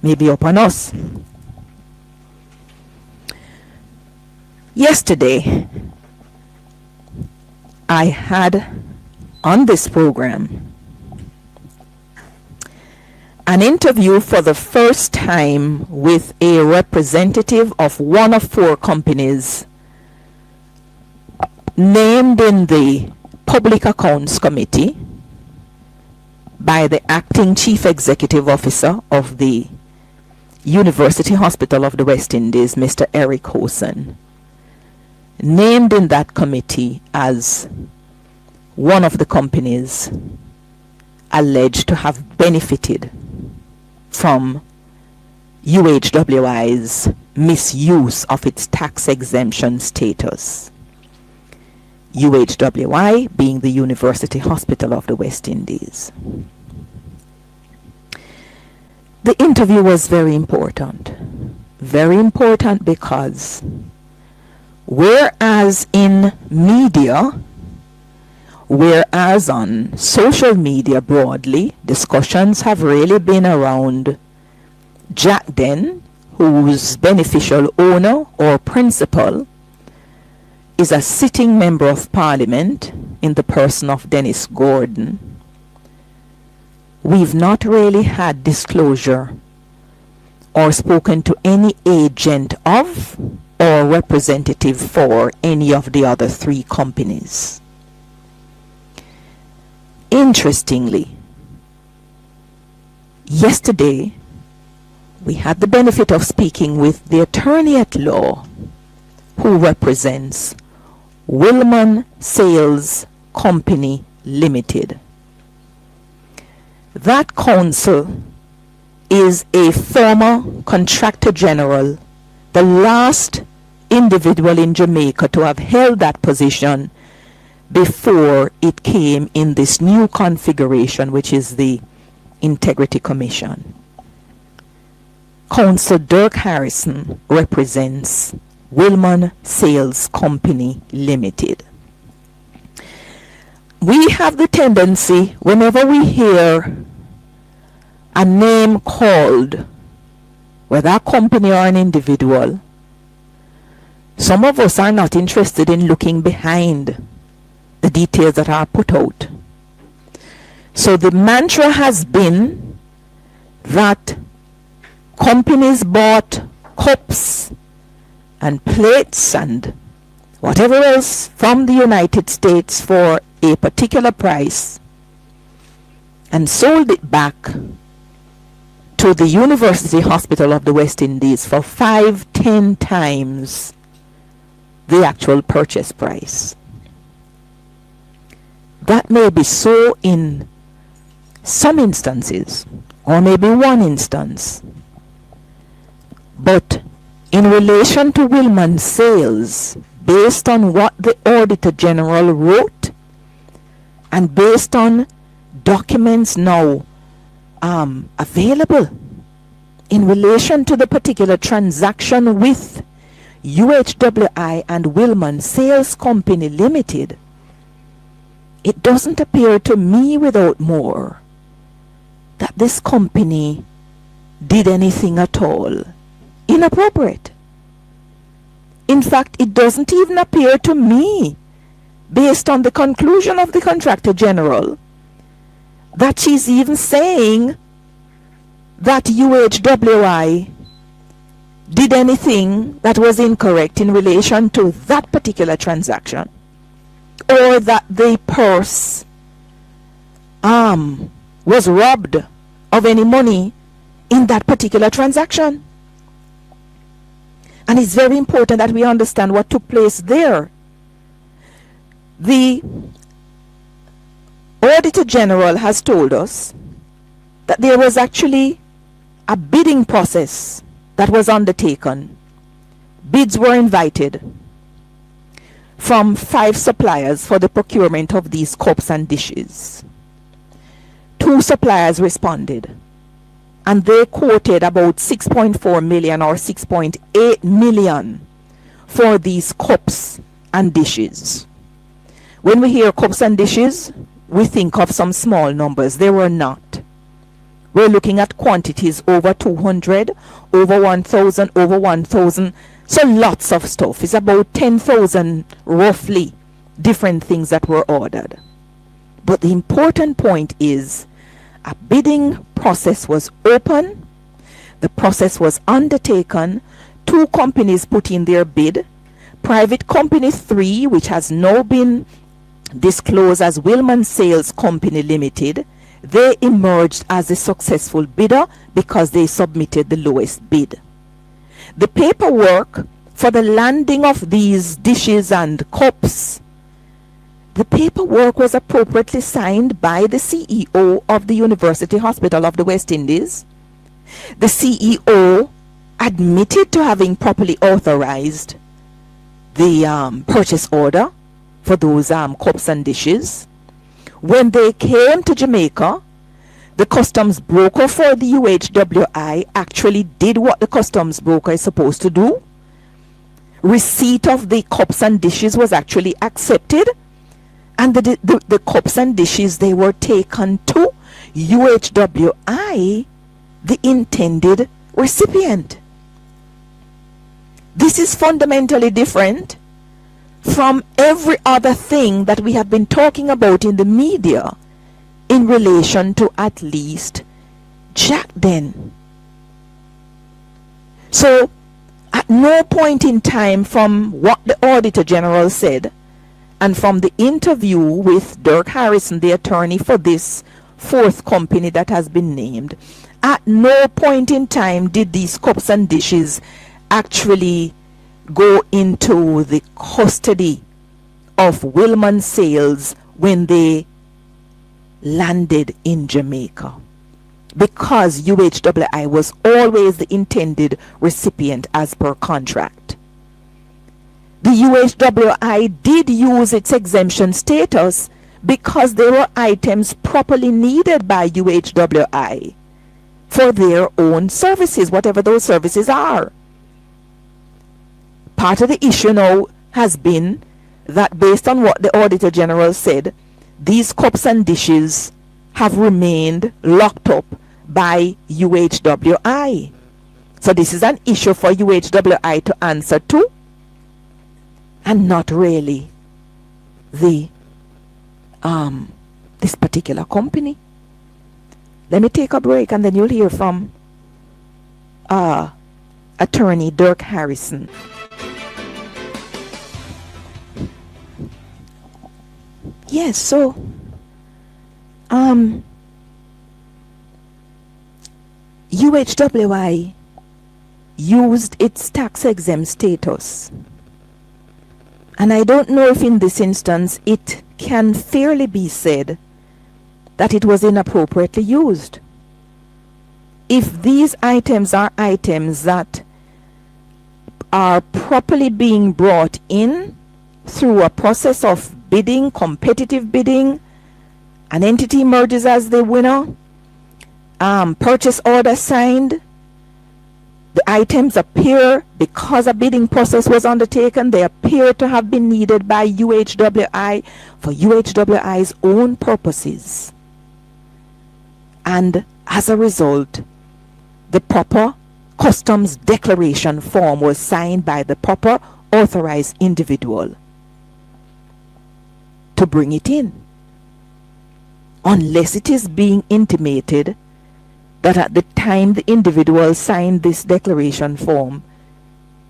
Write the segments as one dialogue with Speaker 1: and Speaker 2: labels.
Speaker 1: may be upon us. Yesterday, I had on this program an interview for the first time with a representative of one of 4 companies named in the Public Accounts Committee by the acting Chief Executive Officer of the University Hospital of the West Indies, Mr. Eric Hosen, named in that committee as one of the companies alleged to have benefited from UHWI's misuse of its tax exemption status. UHWI being the University Hospital of the West Indies. The interview was very important because whereas in media, whereas on social media broadly, discussions have really been around JACDEN, whose beneficial owner or principal is a sitting member of Parliament in the person of Dennis Gordon. We've not really had disclosure or spoken to any agent of or representative for any of the other 3 companies. Interestingly, yesterday we had the benefit of speaking with the attorney at law who represents Wilman Sales Company Limited. That counsel is a former Contractor General, the last individual in Jamaica to have held that position before it came in this new configuration, which is the Integrity Commission. Counsel Dirk Harrison represents Wilman Sales Company Limited. We have the tendency, whenever we hear a name called, whether a company or an individual, some of us are not interested in looking behind the details that are put out. So the mantra has been that companies bought cups and plates and whatever else from the United States for a particular price and sold it back to the University Hospital of the West Indies for 5-10 times the actual purchase price. That may be so in some instances, or maybe one instance. But in relation to Wilman Sales, based on what the Auditor General wrote, and based on documents now available in relation to the particular transaction with UHWI and Wilman Sales Company Limited, it doesn't appear to me without more that this company did anything at all inappropriate. In fact, it doesn't even appear to me, based on the conclusion of the Contractor General, that she's even saying that UHWI did anything that was incorrect in relation to that particular transaction, or that the purse was robbed of any money in that particular transaction. And it's very important that we understand what took place there. The Auditor General has told us that there was actually a bidding process that was undertaken. Bids were invited from 5 suppliers for the procurement of these cups and dishes. 2 suppliers responded, and they quoted about 6.4 million or 6.8 million for these cups and dishes. When we hear cups and dishes, we think of some small numbers. They were not. We're looking at quantities over 200, over 1,000, over 1,000. So lots of stuff. It's about 10,000 roughly different things that were ordered. But the important point is a bidding process was open. The process was undertaken. 2 companies put in their bid. Private company 3, which has now been disclosed as Wilman Sales Company Limited, they emerged as the successful bidder because they submitted the lowest bid. The paperwork for the landing of these dishes and cups, the paperwork was appropriately signed by the CEO of the University Hospital of the West Indies. The CEO admitted to having properly authorized the purchase order for those cups and dishes. When they came to Jamaica, the customs broker for the UHWI actually did what the customs broker is supposed to do. Receipt of the cups and dishes was actually accepted, and the cups and dishes, they were taken to UHWI, the intended recipient. This is fundamentally different from every other thing that we have been talking about in the media in relation to at least JACDEN. So at no point in time from what the Auditor General said and from the interview with Dirk Harrison, the attorney for this 4th company that has been named, at no point in time did these cups and dishes actually go into the custody of Wilman Sales when they landed in Jamaica, because UHWI was always the intended recipient as per contract. The UHWI did use its exemption status because they were items properly needed by UHWI for their own services, whatever those services are. Part of the issue now has been that based on what the Auditor General said, these cups and dishes have remained locked up by UHWI. So this is an issue for UHWI to answer to, and not really the this particular company. Let me take a break and then you'll hear from attorney Dirk Harrison. Yes, so UHWI used its tax exempt status, and I don't know if in this instance it can fairly be said that it was inappropriately used. If these items are items that are properly being brought in through a process of bidding, competitive bidding, an entity emerges as the winner, purchase order signed, the items appear, because a bidding process was undertaken, they appear to have been needed by UHWI for UHWI's own purposes. And as a result, the proper customs declaration form was signed by the proper authorized individual to bring it in, unless it is being intimated that at the time the individual signed this declaration form,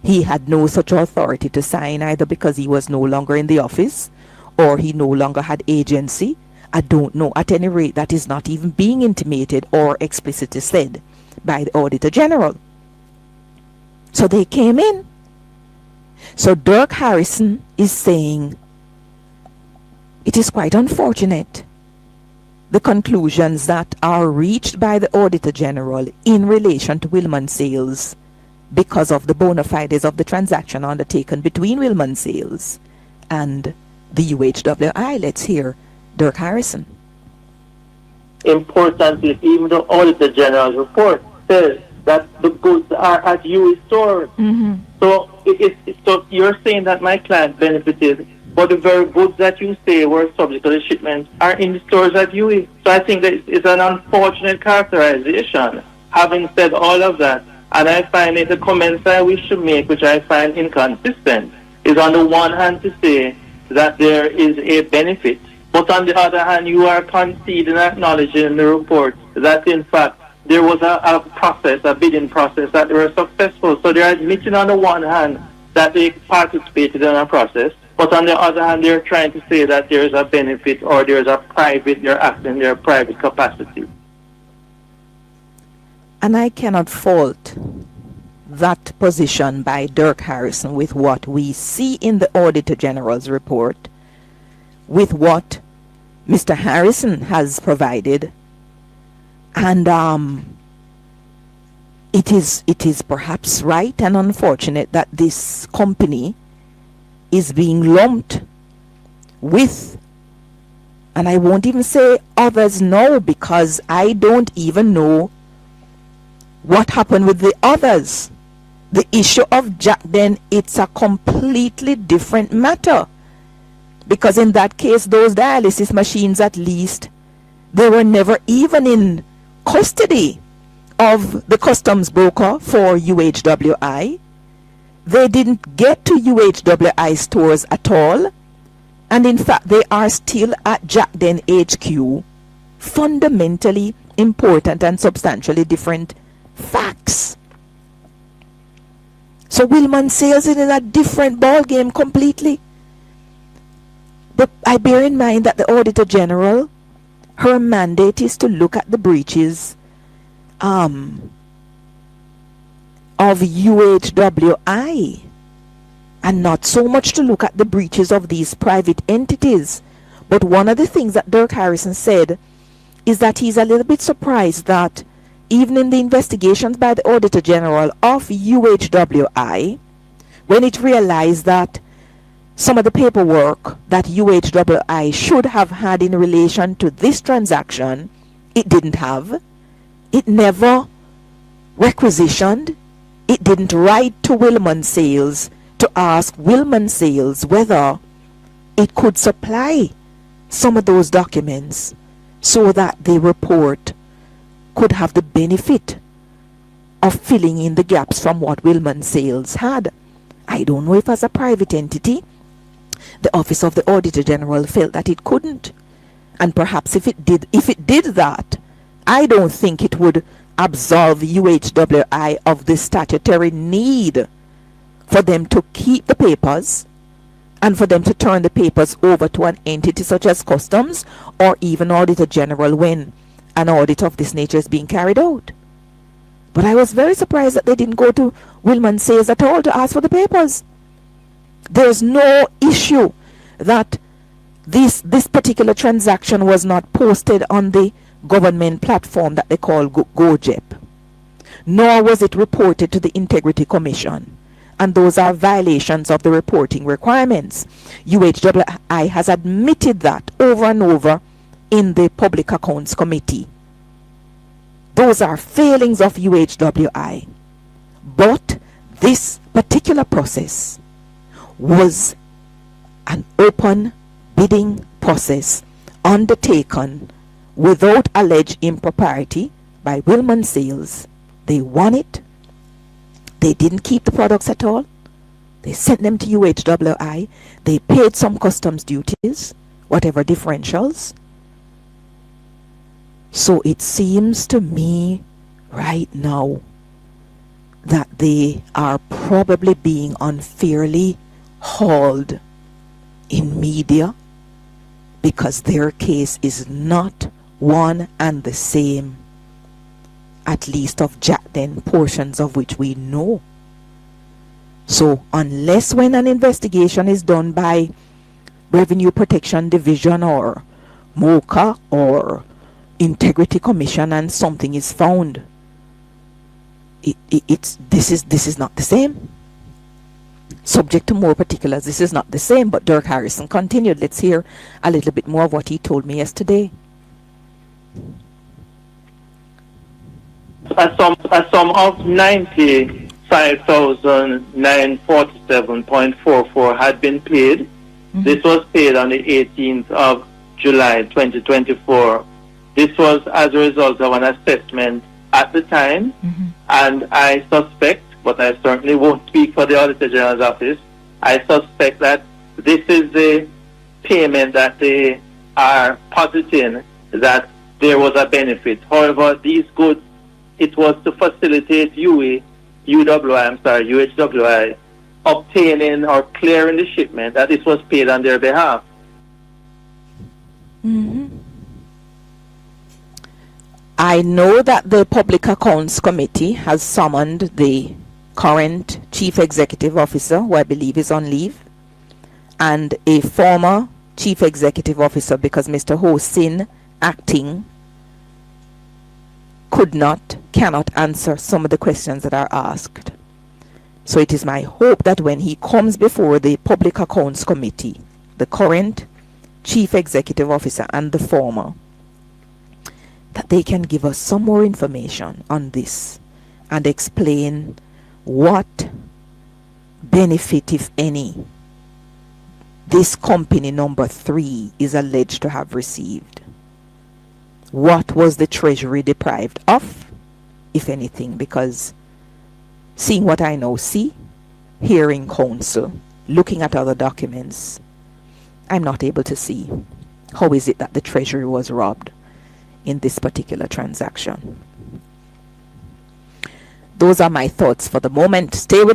Speaker 1: he had no such authority to sign, either because he was no longer in the office or he no longer had agency. I don't know. At any rate, that is not even being intimated or explicitly said by the Auditor General. So they came in. So Dirk Harrison is saying it is quite unfortunate, the conclusions that are reached by the Auditor General in relation to Wilman Sales because of the bona fides of the transaction undertaken between Wilman Sales and the UHWI. Let's hear Dirk Harrison.
Speaker 2: Important is even the Auditor General's report says that the goods are at UHWI stores. So so you're saying that my client benefited but the very goods that you say were subject to the shipment are in the stores at UHWI. So I think that it's an unfortunate characterization. Having said all of that, and I find it the comments I wish to make, which I find inconsistent, is on the one hand to say that there is a benefit, but on the other hand, you are conceding and acknowledging in the report that in fact there was a process, a bidding process, that they were successful. So they're admitting on the one hand that they participated in a process, but on the other hand, they're trying to say that there is a benefit or there is a private, they're acting in their private capacity.
Speaker 1: And I cannot fault that position by Dirk Harrison with what we see in the Auditor General's report, with what Mr. Harrison has provided. And it is perhaps right and unfortunate that this company is being lumped with, and I won't even say others now, because I don't even know what happened with the others. The issue of JACDEN, it's a completely different matter, because in that case, those dialysis machines, at least, they were never even in custody of the customs broker for UHWI. They didn't get to UHWI stores at all, and in fact they are still at JACDEN HQ. Fundamentally important and substantially different facts. So Wilman Sales is in a different ballgame completely. But I bear in mind that the Auditor General, her mandate is to look at the breaches of UHWI, and not so much to look at the breaches of these private entities. But one of the things that Dirk Harrison said is that he's a little bit surprised that even in the investigations by the Auditor General of UHWI, when it realized that some of the paperwork that UHWI should have had in relation to this transaction, it didn't have. It never requisitioned. It didn't write to Wilman Sales to ask Wilman Sales whether it could supply some of those documents so that the report could have the benefit of filling in the gaps from what Wilman Sales had. I don't know if as a private entity, the Office of the Auditor General felt that it couldn't. And perhaps if it did that, I don't think it would absolve UHWI of the statutory need for them to keep the papers and for them to turn the papers over to an entity such as Customs or even Auditor General when an audit of this nature is being carried out. But I was very surprised that they didn't go to Wilman Sales at all to ask for the papers. There's no issue that this particular transaction was not posted on the government platform that they call GoJEP, nor was it reported to the Integrity Commission, and those are violations of the reporting requirements. UHWI has admitted that over and over in the Public Accounts Committee. Those are failings of UHWI. But this particular process was an open bidding process undertaken without alleged impropriety by Wilman Sales. They won it. They didn't keep the products at all. They sent them to UHWI. They paid some customs duties, whatever differentials. So it seems to me right now that they are probably being unfairly hauled in media because their case is not one and the same, at least of JACDEN, portions of which we know. So unless when an investigation is done by Revenue Protection Division or MOCA or Integrity Commission and something is found, this is not the same. Subject to more particulars, this is not the same. But Dirk Harrison continued. Let's hear a little bit more of what he told me yesterday.
Speaker 2: A sum of 95,947.44 had been paid, This was paid on the 18th of July 2024. This was as a result of an assessment at the time, and I suspect, but I certainly won't speak for the Auditor General's office, I suspect that this is the payment that they are positing that there was a benefit. However, these goods, it was to facilitate UHWI obtaining or clearing the shipment that this was paid on their behalf.
Speaker 1: I know that the Public Accounts Committee has summoned the current Chief Executive Officer, who I believe is on leave, and a former Chief Executive Officer, because Mr. Ho Sin, acting, cannot answer some of the questions that are asked. So it is my hope that when he comes before the Public Accounts Committee, the current Chief Executive Officer and the former, that they can give us some more information on this and explain what benefit, if any, this company number 3 is alleged to have received. What was the Treasury deprived of, if anything? Because seeing what I now see, hearing counsel, looking at other documents, I'm not able to see how is it that the Treasury was robbed in this particular transaction. Those are my thoughts for the moment. Stay with